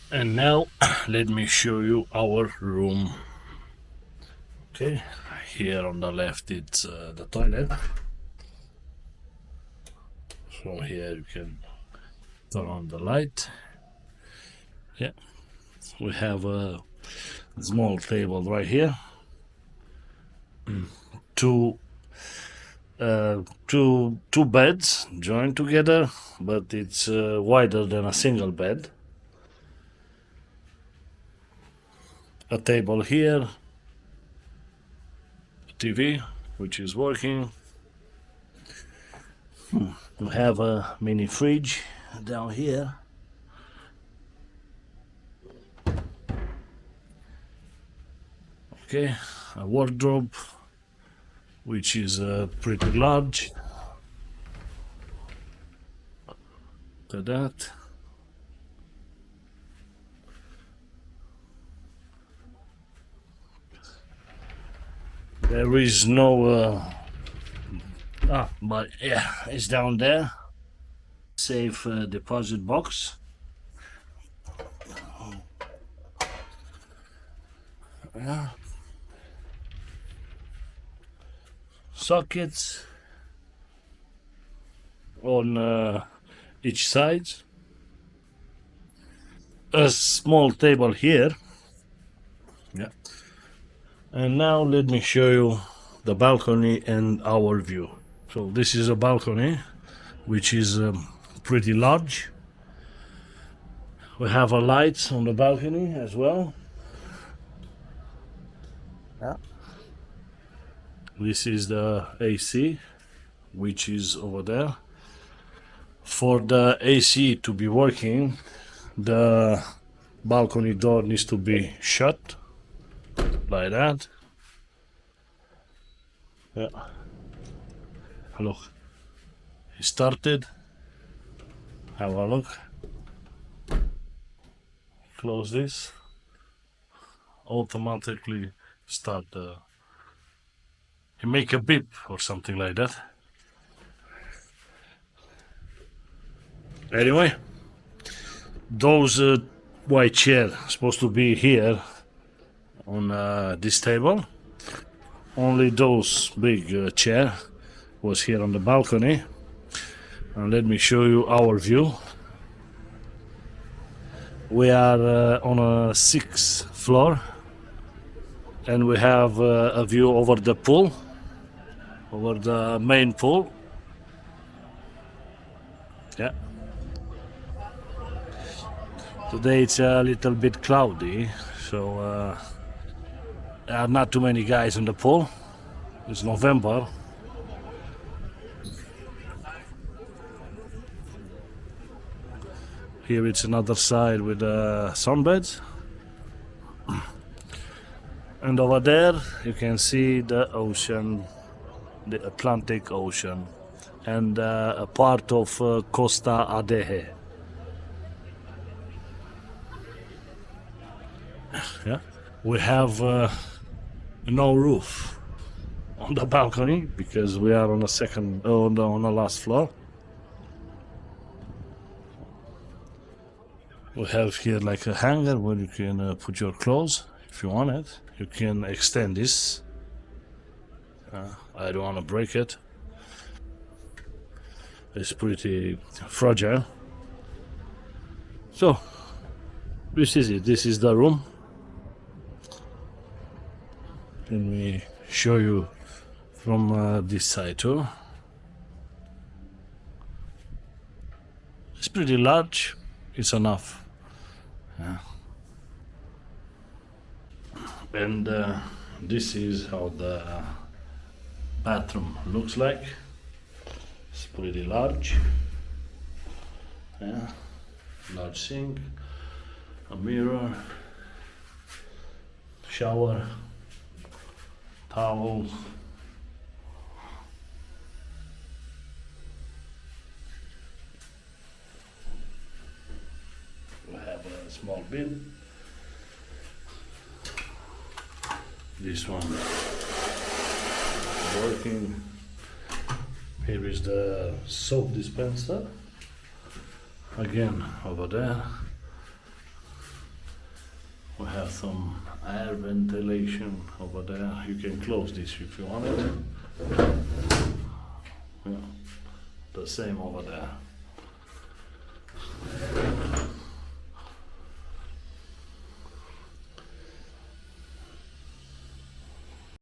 And now let me show you our room. Okay, here on the left it's the toilet. From here you can turn on the light. Yeah, we have a small table right here. Two two beds joined together, but it's wider than a single bed. A table here, TV which is working. We have a mini fridge down here. Okay, a wardrobe which is pretty large. Look at that. There is no but yeah, it's down there. Safe deposit box. Yeah. Sockets on each side. A small table here. Yeah. And now let me show you the balcony and our view. So this is a balcony which is pretty large. We have a light on the balcony as well. Yeah. This is the AC which is over there. For the AC to be working, the balcony door needs to be shut like that. Yeah. Look, it started. Have a look. Close this. Automatically start you make a beep or something like that. Anyway, those white chairs supposed to be here on this table. Only those big chair was here on the balcony. And let me show you our view. We are on a 6th floor, and we have a view over the pool, over the main pool. Yeah. Today it's a little bit cloudy, so there are not too many guys in the pool. It's November. Here it's another side with sunbeds. And over there you can see the ocean, the Atlantic Ocean, and a part of Costa Adeje. Yeah, we have no roof on the balcony because we are on the second, on the last floor. We have here like a hanger where you can put your clothes if you want it. You can extend this. I don't want to break it. It's pretty fragile. So this is it. This is the room. Let me show you from this side too. It's pretty large. It's enough. Yeah. And this is how the bathroom looks like. It's pretty large. Yeah. Large sink, a mirror, shower, towels. We have a small bin. This one working. Here is the soap dispenser. Again over there. We have some air ventilation over there. You can close this if you want it. Yeah. The same over there.